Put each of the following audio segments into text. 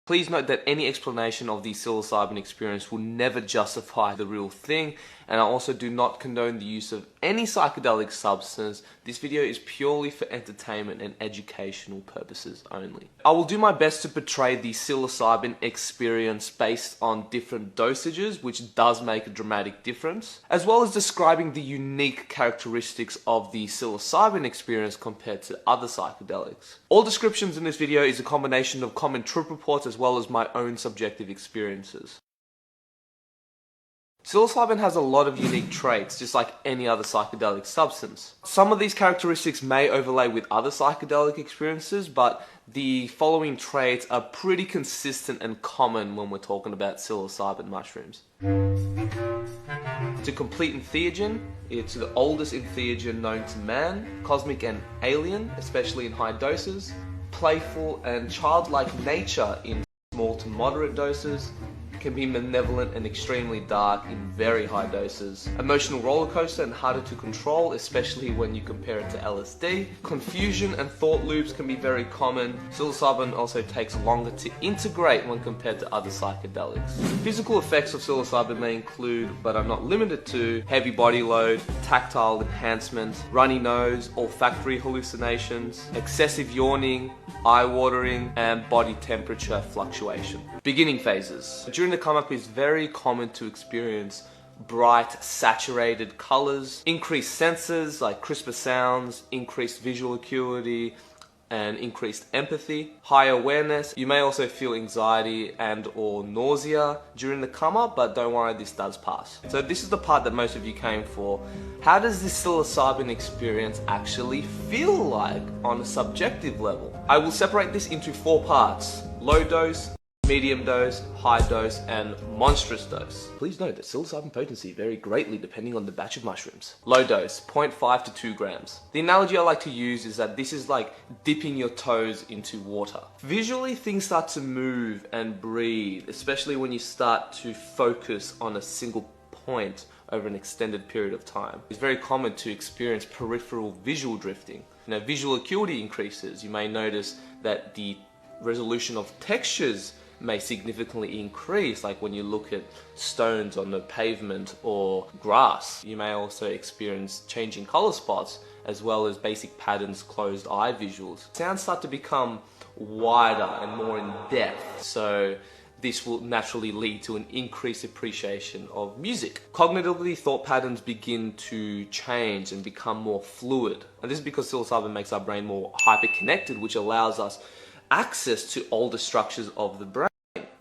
Please note that any explanation of the psilocybin experience will never justify the real thing, and I also do not condone the use of any psychedelic substance. This video is purely for entertainment and educational purposes only. I will do my best to portray the psilocybin experience based on different dosages, which does make a dramatic difference, as well as describing the unique characteristics of the psilocybin experience compared to other psychedelics. All descriptions in this video is a combination of common trip reports as well as my own subjective experiences. Psilocybin has a lot of unique traits, just like any other psychedelic substance. Some of these characteristics may overlay with other psychedelic experiences, but the following traits are pretty consistent and common when we're talking about psilocybin mushrooms. It's a complete entheogen. It's the oldest entheogen known to man, cosmic and alien, especially in high doses, playful and childlike nature in small to moderate doses, can be malevolent and extremely dark in very high doses. Emotional roller coaster and harder to control, especially when you compare it to LSD. Confusion and thought loops can be very common. Psilocybin also takes longer to integrate when compared to other psychedelics. Physical effects of psilocybin may include, but are not limited to, heavy body load, tactile enhancement, runny nose, olfactory hallucinations, excessive yawning, eye watering, and body temperature fluctuation. Beginning phases. During the come up, it's very common to experience bright, saturated colors, increased senses like crisper sounds, increased visual acuity, and increased empathy, high awareness. You may also feel anxiety and or nausea during the come up, but don't worry, this does pass. So this is the part that most of you came for. How does this psilocybin experience actually feel like on a subjective level? I will separate this into 4 parts: low dose, medium dose, high dose, and monstrous dose. Please note that psilocybin potency vary greatly depending on the batch of mushrooms. Low dose, 0.5 to 2 grams. The analogy I like to use is that this is like dipping your toes into water. Visually, things start to move and breathe, especially when you start to focus on a single point over an extended period of time. It's very common to experience peripheral visual drifting. Visual acuity increases. You may notice that the resolution of textures may significantly increase, like when you look at stones on the pavement or grass. You may also experience changing color spots as well as basic patterns, closed eye visuals. Sounds start to become wider and more in depth, so this will naturally lead to an increased appreciation of music. Cognitively, thought patterns begin to change and become more fluid. And this is because psilocybin makes our brain more hyper-connected, which allows us access to older structures of the brain.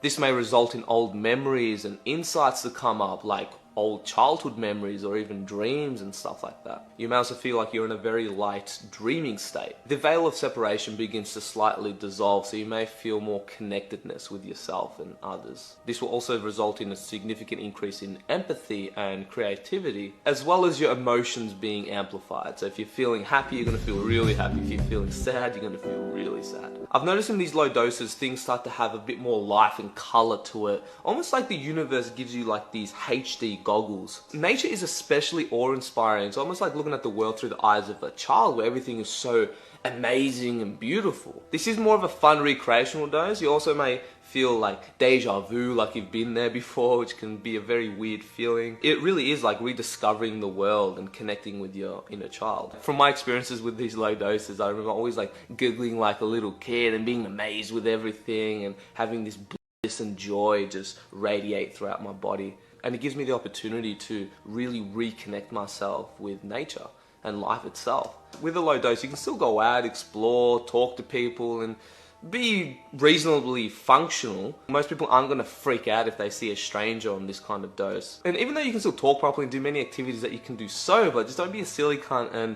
This may result in old memories and insights to come up, like old childhood memories or even dreams and stuff like that. You may also feel like you're in a very light dreaming state. The veil of separation begins to slightly dissolve, so you may feel more connectedness with yourself and others. This will also result in a significant increase in empathy and creativity, as well as your emotions being amplified. So if you're feeling happy, you're going to feel really happy. If you're feeling sad, you're going to feel really sad. I've noticed in these low doses, things start to have a bit more life and color to it. Almost like the universe gives you like these HD goggles. Nature is especially awe-inspiring. It's almost like looking at the world through the eyes of a child, where everything is so amazing and beautiful. This is more of a fun recreational dose. You also may feel like deja vu, like you've been there before, which can be a very weird feeling. It really is like rediscovering the world and connecting with your inner child. From my experiences with these low doses, I remember always like giggling like a little kid and being amazed with everything and having this bliss and joy just radiate throughout my body. And it gives me the opportunity to really reconnect myself with nature and life itself. With a low dose, you can still go out, explore, talk to people, and be reasonably functional. Most people aren't going to freak out if they see a stranger on this kind of dose. And even though you can still talk properly and do many activities that you can do sober, just don't be a silly cunt and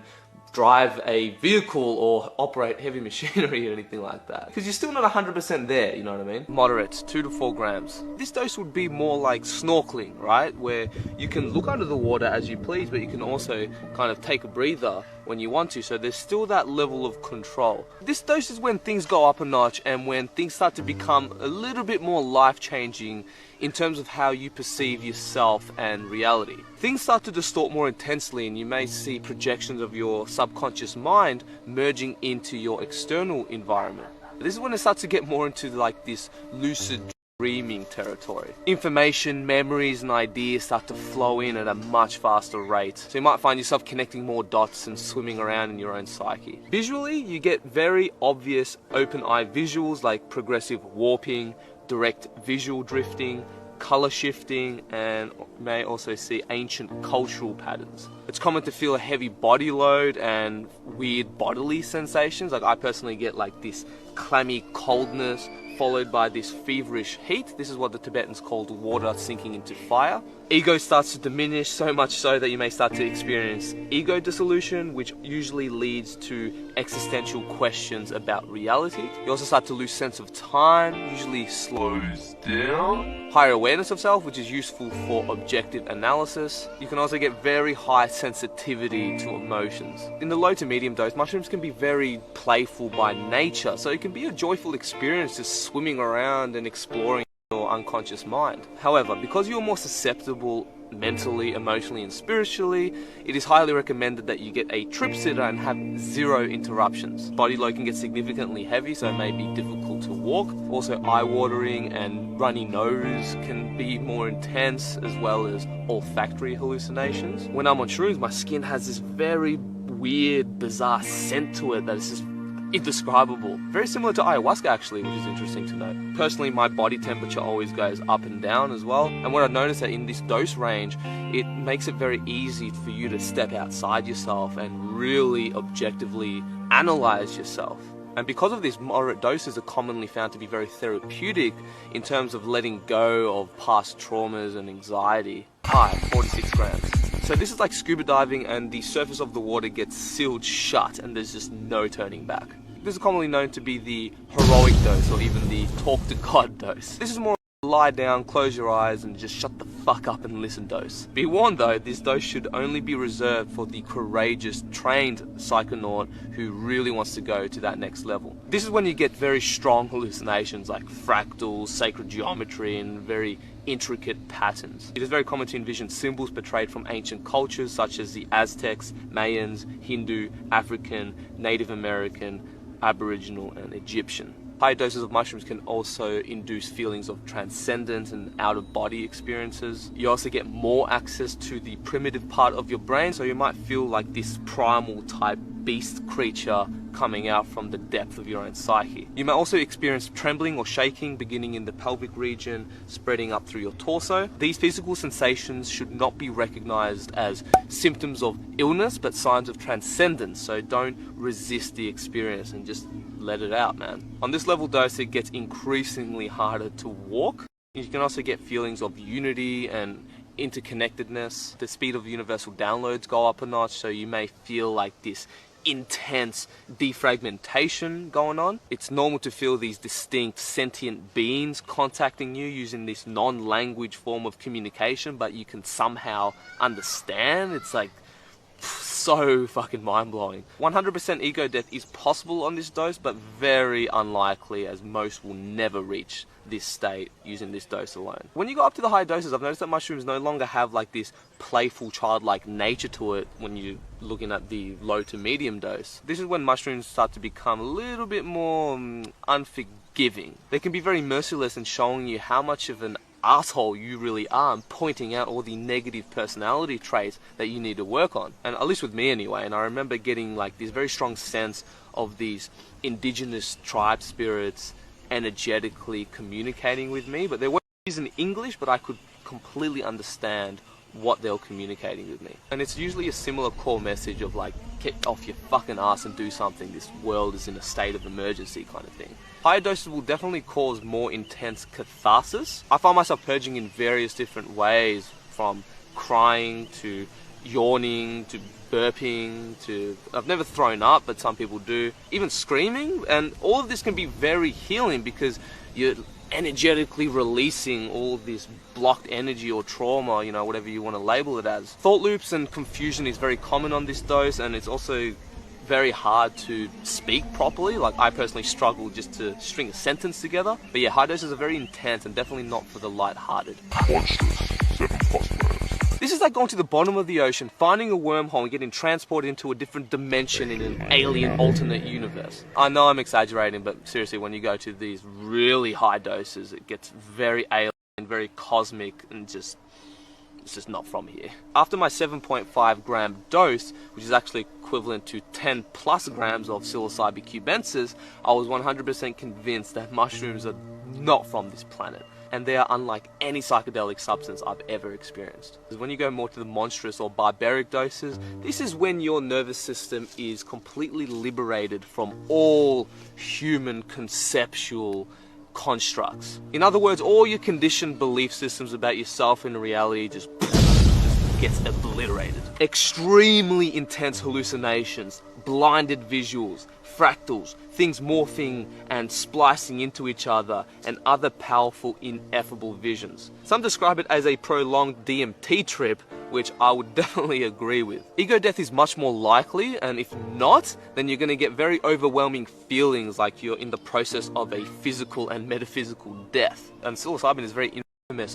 drive a vehicle or operate heavy machinery or anything like that, because you're still not 100% there, you know what I mean? Moderate, 2 to 4 grams. This dose would be more like snorkeling, right? Where you can look under the water as you please, but you can also kind of take a breather when you want to, so there's still that level of control. This dose is when things go up a notch and when things start to become a little bit more life-changing in terms of how you perceive yourself and reality. Things start to distort more intensely, and you may see projections of your subconscious mind merging into your external environment. This is when it starts to get more into like this lucid dreaming territory. Information, memories and ideas start to flow in at a much faster rate. So you might find yourself connecting more dots and swimming around in your own psyche. Visually, you get very obvious open-eye visuals like progressive warping, direct visual drifting, color shifting, and may also see ancient cultural patterns. It's common to feel a heavy body load and weird bodily sensations. Like I personally get like this clammy coldness followed by this feverish heat. This is what the Tibetans called water sinking into fire. Ego starts to diminish, so much so that you may start to experience ego dissolution, which usually leads to existential questions about reality. You also start to lose sense of time, usually slows down. Higher awareness of self, which is useful for objective analysis. You can also get very high sensitivity to emotions. In the low to medium dose, mushrooms can be very playful by nature, so it can be a joyful experience just swimming around and exploring your unconscious mind. However, because you're more susceptible mentally, emotionally and spiritually, it is highly recommended that you get a trip sitter and have 0 interruptions. Body load can get significantly heavy, so it may be difficult to walk. Also, eye-watering and runny nose can be more intense, as well as olfactory hallucinations. When I'm on shrooms, my skin has this very weird, bizarre scent to it that is just indescribable. Very similar to ayahuasca actually, which is interesting to note. Personally, my body temperature always goes up and down as well, and what I've noticed that in this dose range, it makes it very easy for you to step outside yourself and really objectively analyze yourself. And because of this, moderate doses are commonly found to be very therapeutic in terms of letting go of past traumas and anxiety. 46 grams. So this is like scuba diving and the surface of the water gets sealed shut and there's just no turning back. This is commonly known to be the heroic dose or even the talk to God dose. This is more lie down, close your eyes and just shut the fuck up and listen dose. Be warned though, this dose should only be reserved for the courageous, trained psychonaut who really wants to go to that next level. This is when you get very strong hallucinations like fractals, sacred geometry and very intricate patterns. It is very common to envision symbols portrayed from ancient cultures such as the Aztecs, Mayans, Hindu, African, Native American, Aboriginal and Egyptian. High doses of mushrooms can also induce feelings of transcendence and out-of-body experiences. You also get more access to the primitive part of your brain, so you might feel like this primal type beast creature coming out from the depth of your own psyche. You may also experience trembling or shaking beginning in the pelvic region, spreading up through your torso. These physical sensations should not be recognized as symptoms of illness, but signs of transcendence, so don't resist the experience and just let it out, man. On this level dose, it gets increasingly harder to walk. You can also get feelings of unity and interconnectedness. The speed of universal downloads go up a notch, so you may feel like this intense defragmentation going on. It's normal to feel these distinct sentient beings contacting you using this non-language form of communication, but you can somehow understand. It's like so fucking mind-blowing. 100% ego death is possible on this dose, but very unlikely, as most will never reach this state using this dose alone. When you go up to the high doses, I've noticed that mushrooms no longer have like this playful childlike nature to it when you're looking at the low to medium dose. This is when mushrooms start to become a little bit more unforgiving. They can be very merciless in showing you how much of an asshole you really are and pointing out all the negative personality traits that you need to work on. And at least with me anyway, and I remember getting like this very strong sense of these indigenous tribe spirits energetically communicating with me, but they weren't using English, but I could completely understand what they were communicating with me. And it's usually a similar core message of like, get off your fucking ass and do something, this world is in a state of emergency kind of thing. Higher doses will definitely cause more intense catharsis. I find myself purging in various different ways, from crying to yawning to burping to, I've never thrown up, but some people do, even screaming, and all of this can be very healing because you're energetically releasing all this blocked energy or trauma, you know, whatever you want to label it as. Thought loops and confusion is very common on this dose, and it's also very hard to speak properly. Like I personally struggle just to string a sentence together. But yeah, high doses are very intense and definitely not for the light-hearted. Watch this, 7 possibilities. This is like going to the bottom of the ocean, finding a wormhole and getting transported into a different dimension in an alien alternate universe. I know I'm exaggerating, but seriously, when you go to these really high doses, it gets very alien, very cosmic, and it's just not from here. After my 7.5 gram dose, which is actually equivalent to 10 plus grams of psilocybin cubensis, I was 100% convinced that mushrooms are not from this planet. And they are unlike any psychedelic substance I've ever experienced. When you go more to the monstrous or barbaric doses, this is when your nervous system is completely liberated from all human conceptual constructs. In other words, all your conditioned belief systems about yourself and reality just gets obliterated. Extremely intense hallucinations, blinded visuals, fractals, things morphing and splicing into each other, and other powerful, ineffable visions. Some describe it as a prolonged DMT trip, which I would definitely agree with. Ego death is much more likely, and if not, then you're going to get very overwhelming feelings like you're in the process of a physical and metaphysical death. And psilocybin is very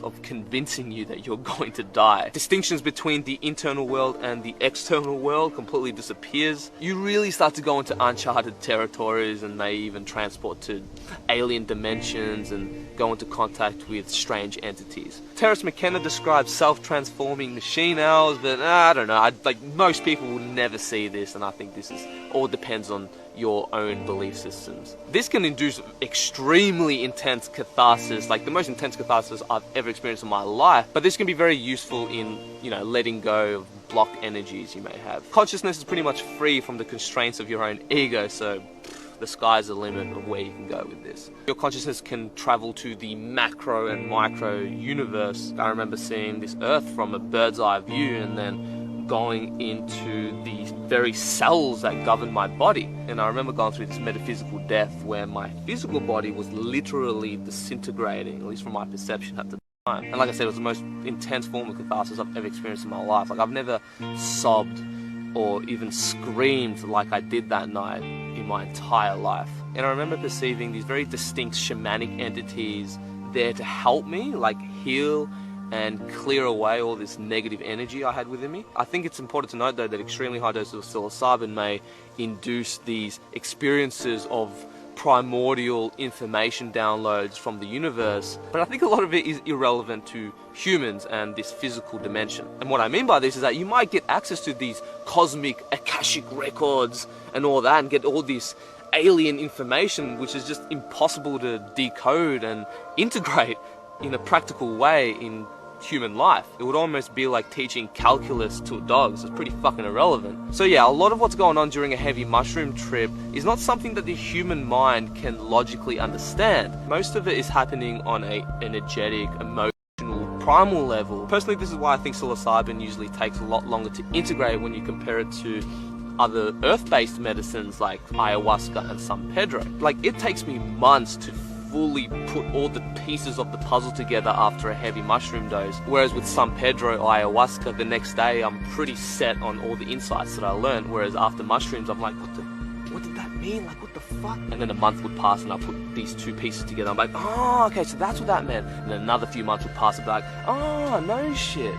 of convincing you that you're going to die. Distinctions between the internal world and the external world completely disappears. You really start to go into uncharted territories and may even transport to alien dimensions and go into contact with strange entities. Terence McKenna describes self-transforming machine hours, but I don't know, like most people will never see this, and I think this is all depends on your own belief systems. This can induce extremely intense catharsis, like the most intense catharsis I've ever experienced in my life, but this can be very useful in, letting go of blocked energies you may have. Consciousness is pretty much free from the constraints of your own ego, so the sky's the limit of where you can go with this. Your consciousness can travel to the macro and micro universe. I remember seeing this Earth from a bird's eye view and then going into the very cells that govern my body. And I remember going through this metaphysical death where my physical body was literally disintegrating, at least from my perception at the time. And like I said, it was the most intense form of catharsis I've ever experienced in my life. Like I've never sobbed or even screamed like I did that night in my entire life. And I remember perceiving these very distinct shamanic entities there to help me, like heal and clear away all this negative energy I had within me. I think it's important to note though that extremely high doses of psilocybin may induce these experiences of primordial information downloads from the universe, but I think a lot of it is irrelevant to humans and this physical dimension. And what I mean by this is that you might get access to these cosmic Akashic records and all that and get all this alien information which is just impossible to decode and integrate in a practical way in human life. It would almost be like teaching calculus to a dog, so it's pretty fucking irrelevant. So yeah, a lot of what's going on during a heavy mushroom trip is not something that the human mind can logically understand. Most of it is happening on a energetic, emotional, primal level. Personally, this is why I think psilocybin usually takes a lot longer to integrate when you compare it to other earth-based medicines like ayahuasca and San Pedro. Like, it takes me months to fully put all the pieces of the puzzle together after a heavy mushroom dose. Whereas with San Pedro or ayahuasca, the next day I'm pretty set on all the insights that I learned. Whereas after mushrooms, I'm like, what did that mean? Like, what the fuck? And then a month would pass and I put these two pieces together. I'm like, oh, okay, so that's what that meant. And then another few months would pass and be like, oh, no shit.